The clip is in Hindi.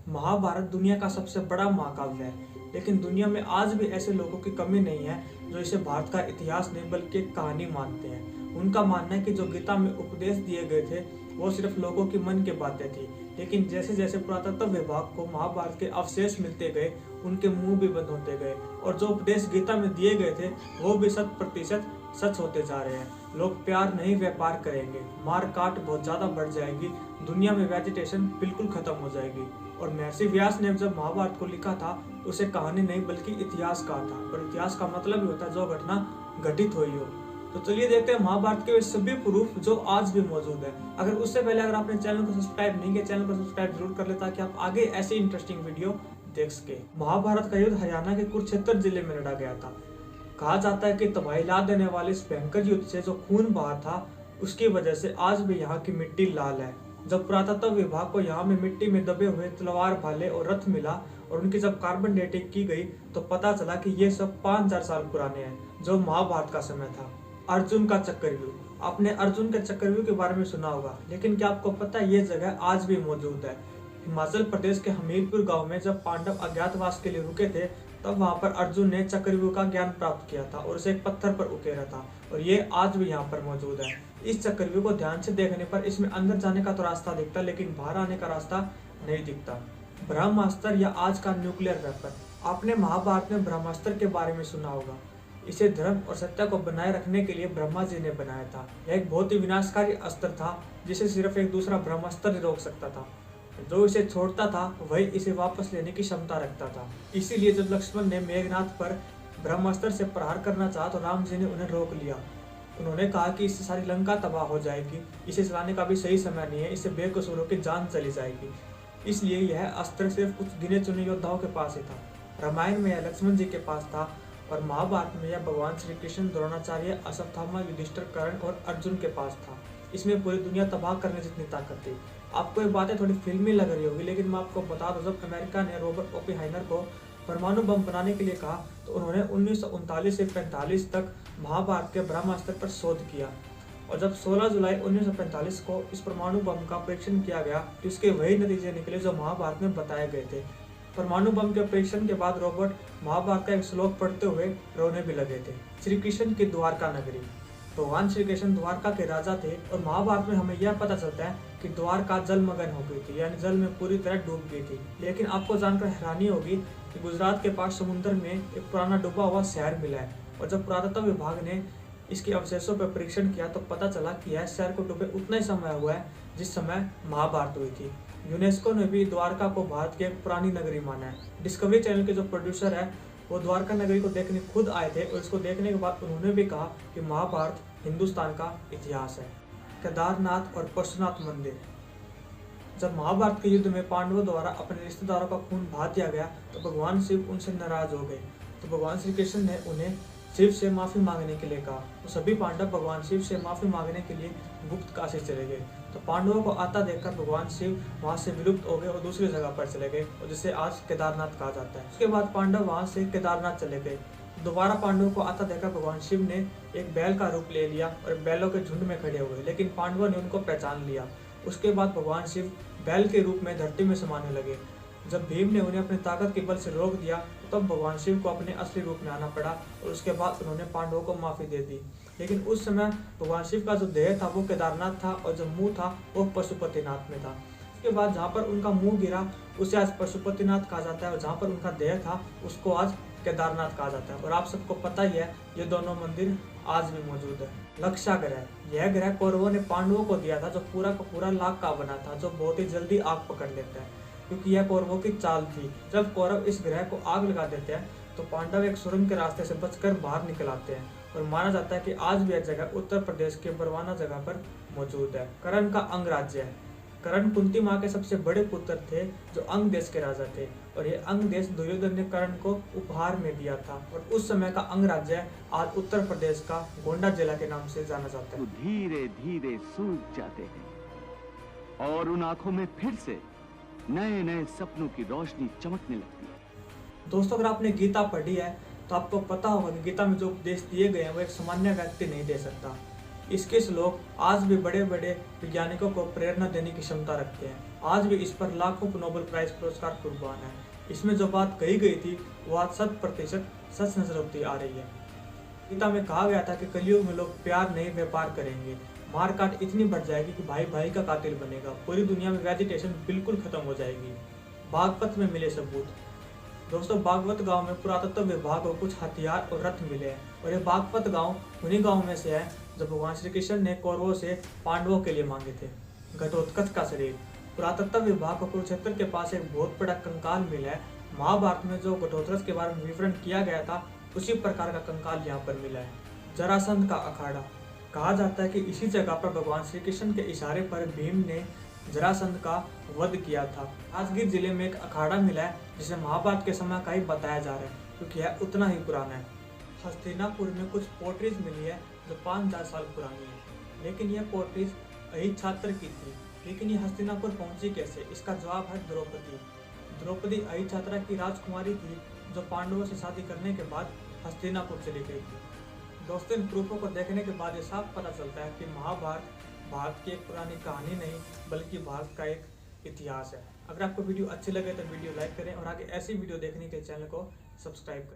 महाभारत दुनिया का सबसे बड़ा महाकाव्य है, लेकिन दुनिया में आज भी ऐसे लोगों की कमी नहीं है जो इसे भारत का इतिहास नहीं बल्कि एक कहानी मानते हैं। उनका मानना है कि जो गीता में उपदेश दिए गए थे वो सिर्फ लोगों की मन की बातें थी, लेकिन जैसे जैसे पुरातत्व विभाग को महाभारत के अवशेष मिलते गए उनके मुंह भी बंद होते गए और जो उपदेश गीता में दिए गए थे वो भी 100% सच होते जा रहे हैं। लोग प्यार नहीं व्यापार करेंगे, मार काट बहुत ज्यादा बढ़ जाएगी, दुनिया में वेजिटेशन बिल्कुल खत्म हो जाएगी। और महर्षि व्यास ने जब महाभारत को लिखा था तो उसे कहानी नहीं बल्कि इतिहास कहा था, और इतिहास का मतलब ही होता है जो घटना घटित हुई हो। तो चलिए देखते हैं महाभारत के वे सभी प्रूफ जो आज भी मौजूद है। अगर उससे पहले अगर आपने चैनल को सब्सक्राइब नहीं किया, चैनल को सब्सक्राइब जरूर कर ले ताकि आप आगे ऐसे इंटरेस्टिंग वीडियो देख सके। महाभारत का युद्ध हरियाणा के कुरुक्षेत्र जिले में लड़ा गया था। कहा जाता है कि तबाही ला देने वाले इस भयंकर युद्ध से जो खून बहा था उसकी वजह से आज भी यहाँ की मिट्टी लाल है। जब पुरातत्व विभाग को यहाँ में मिट्टी में दबे हुए तलवार भाले और रथ मिला और उनकी जब कार्बन डेटिंग की गई तो पता चला कि ये सब 5000 साल पुराने हैं, जो महाभारत का समय था। अर्जुन का चक्रव्यूह, आपने अर्जुन के चक्रव्यूह के बारे में सुना होगा, लेकिन क्या आपको पता है ये जगह आज भी मौजूद है। हिमाचल प्रदेश के हमीरपुर गांव में जब पांडव अज्ञातवास के लिए रुके थे तब वहां पर अर्जुन ने चक्रव्यूह का ज्ञान प्राप्त किया था और उसे एक पत्थर पर उकेरा था, और ये आज भी यहाँ पर मौजूद है। इस चक्रव्यूह को ध्यान से देखने पर इसमें अंदर जाने का तो रास्ता दिखता, लेकिन बाहर आने का रास्ता नहीं दिखता। ब्रह्मास्त्र या आज का न्यूक्लियर वेपन, आपने महाभारत में ब्रह्मास्त्र के बारे में सुना होगा। इसे धर्म और सत्य को बनाए रखने के लिए ब्रह्मा जी ने बनाया था। यह एक बहुत ही विनाशकारी अस्त्र था जिसे सिर्फ एक दूसरा ब्रह्मास्त्र ही रोक सकता था। जो इसे छोड़ता था वही इसे वापस लेने की क्षमता रखता था। इसीलिए जब लक्ष्मण ने मेघनाथ पर ब्रह्मास्त्र से प्रहार करना चाहा तो राम जी ने उन्हें रोक लिया। उन्होंने कहा कि इससे सारी लंका तबाह हो जाएगी, इसे चलाने का भी सही समय नहीं है, इससे बेकसूरों की जान चली जाएगी। इसलिए यह अस्त्र सिर्फ कुछ गिने चुने योद्धाओं के पास ही था। रामायण में यह लक्ष्मण जी के पास था और महाभारत में यह भगवान श्री कृष्ण, द्रोणाचार्य, अश्वत्थामा, युधिष्ठिर, कर्ण और अर्जुन के पास था। इसमें पूरी दुनिया तबाह करने जितनी ताकत थी। आपको ये बातें थोड़ी फिल्मी लग रही होगी, लेकिन मैं आपको बता दूं, जब अमेरिका ने रॉबर्ट ओपेनहाइमर को परमाणु बम बनाने के लिए कहा तो उन्होंने 1939 से 45 तक महाभारत के ब्रह्मास्त्र पर शोध किया, और जब 16 जुलाई 1945 को इस परमाणु बम का परीक्षण किया गया तो इसके वही नतीजे निकले जो महाभारत में बताए गए थे। परमाणु बम के परीक्षण के बाद रॉबर्ट महाभारत का एक श्लोक पढ़ते हुए रोने भी लगे थे। श्री कृष्ण की द्वारका नगरी, भगवान श्री कृष्ण द्वारका के राजा थे, और महाभारत में हमें यह पता चलता है कि द्वारका जलमग्न हो गई थी, यानी जल में पूरी तरह डूब गई थी। लेकिन आपको जानकर हैरानी होगी कि गुजरात के पास समुद्र में एक पुराना डूबा हुआ शहर मिला है, और जब पुरातत्व विभाग ने इसके अवशेषों पर परीक्षण किया तो पता चला कि यह शहर को डूबे उतना ही समय हुआ है जिस समय महाभारत हुई थी। यूनेस्को ने भी द्वारका को भारत की एक पुरानी नगरी माना है। डिस्कवरी चैनल के जो प्रोड्यूसर है वो द्वारका नगरी को देखने खुद आए थे, और इसको देखने के बाद उन्होंने भी कहा कि महाभारत हिंदुस्तान का इतिहास है। केदारनाथ और पशुनाथ मंदिर, जब महाभारत के युद्ध में पांडवों द्वारा अपने रिश्तेदारों का खून बहा दिया गया तो भगवान शिव उनसे नाराज हो गए, तो भगवान श्री कृष्ण ने उन्हें शिव से माफी मांगने के लिए कहा। तो सभी पांडव भगवान शिव से माफी मांगने के लिए गुप्त काशी चले गए। तो पांडवों को आता देखकर भगवान शिव वहां से विलुप्त हो गए और दूसरी जगह पर चले गए, और जिसे आज केदारनाथ कहा जाता है। उसके बाद पांडव वहां से केदारनाथ चले गए। दोबारा पांडवों को आता देखकर भगवान शिव ने एक बैल का रूप ले लिया और बैलों के झुंड में खड़े हुए, लेकिन पांडवों ने उनको पहचान लिया। उसके बाद भगवान शिव बैल के रूप में धरती में समाने लगे। जब भीम ने उन्हें अपनी ताकत के बल से रोक दिया तब भगवान शिव को अपने असली रूप में आना पड़ा, और उसके बाद उन्होंने पांडवों को माफी दे दी। लेकिन उस समय भगवान शिव का जो देह था वो केदारनाथ था, और जो मुंह था वो पशुपतिनाथ में था। उसके बाद जहाँ पर उनका मुंह गिरा उसे आज पशुपतिनाथ कहा जाता है, और जहाँ पर उनका देह था उसको आज केदारनाथ कहा जाता है। और आप सबको पता ही है ये दोनों मंदिर आज भी मौजूद है। लक्षा ग्रह, यह ग्रह कौरवों ने पांडवों को दिया था, जो पूरा का पूरा लाख का बना था, जो बहुत ही जल्दी आग पकड़ लेता है, क्योंकि यह कौरवों की चाल थी। जब कौरव इस ग्रह को आग लगा देते हैं तो पांडव एक सुरंग के रास्ते से बचकर बाहर निकल आते हैं, और माना जाता है कि आज भी यह जगह उत्तर प्रदेश के बरवाना जगह पर मौजूद है। कर्ण का अंग राज्य है। कर्ण कुंती माँ के सबसे बड़े पुत्र थे जो अंग देश के राजा थे, और ये अंग देश दुर्योधन ने कर्ण को उपहार में दिया था, और उस समय का अंग राज्य आज उत्तर प्रदेश का गोंडा जिला के नाम से जाना जाता है। धीरे धीरे सूख जाते हैं और उन आंखों में फिर से नए नए सपनों की रोशनी चमकने लगती है। दोस्तों, अगर आपने गीता पढ़ी है तो आपको पता होगा कि गीता में जो उपदेश दिए गए हैं वो एक सामान्य व्यक्ति नहीं दे सकता। इसके श्लोक आज भी बड़े बड़े वैज्ञानिकों को प्रेरणा देने की क्षमता रखते हैं। आज भी इस पर लाखों नोबेल प्राइज पुरस्कार कुर्बान है। इसमें जो बात कही गई थी वो आज 100% सच नजर होती आ रही है। गीता में कहा गया था कि कलयुग में लोग प्यार नहीं व्यापार करेंगे, मारकाट इतनी बढ़ जाएगी कि भाई भाई का कातिल बनेगा, पूरी दुनिया में वेजिटेशन बिल्कुल खत्म हो जाएगी। बागपत में मिले सबूत। दोस्तों, बागपत गांव में पुरातत्व विभाग को कुछ हथियार और रथ मिले हैं और ये बागपत गांव उन्हीं गांव में से है जो भगवान श्री कृष्ण ने कौरवों से पांडवों के लिए मांगे थे। घटोत्कच का शरीर। पुरातत्व विभाग को कुरुक्षेत्र के पास एक बहुत बड़ा कंकाल मिला है। महाभारत में जो घटोत्कच के बारे में विवरण किया गया था उसी प्रकार का कंकाल यहाँ पर मिला है। जरासंध का अखाड़ा। कहा जाता है कि इसी जगह पर भगवान श्री कृष्ण के इशारे पर भीम ने जरासंध का वध किया था। राजगीर जिले में एक अखाड़ा मिला है जिसे महाभारत के समय का ही बताया जा रहा है क्योंकि यह उतना ही पुराना है। हस्तिनापुर में कुछ पोट्रीज मिली है जो 5000 साल पुरानी है, लेकिन यह पोट्रीज अहिच्छात्र की थी। लेकिन ये हस्तिनापुर पहुंची कैसे? इसका जवाब है द्रौपदी। द्रौपदी अहिच्छात्रा की राजकुमारी थी जो पांडवों से शादी करने के बाद हस्तिनापुर चली गई थी। दोस्तों, इन प्रूफों को देखने के बाद ये साफ पता चलता है कि महाभारत भारत की एक पुरानी कहानी नहीं बल्कि भारत का एक इतिहास है। अगर आपको वीडियो अच्छी लगे तो वीडियो लाइक करें और आगे ऐसी वीडियो देखने के चैनल को सब्सक्राइब करें।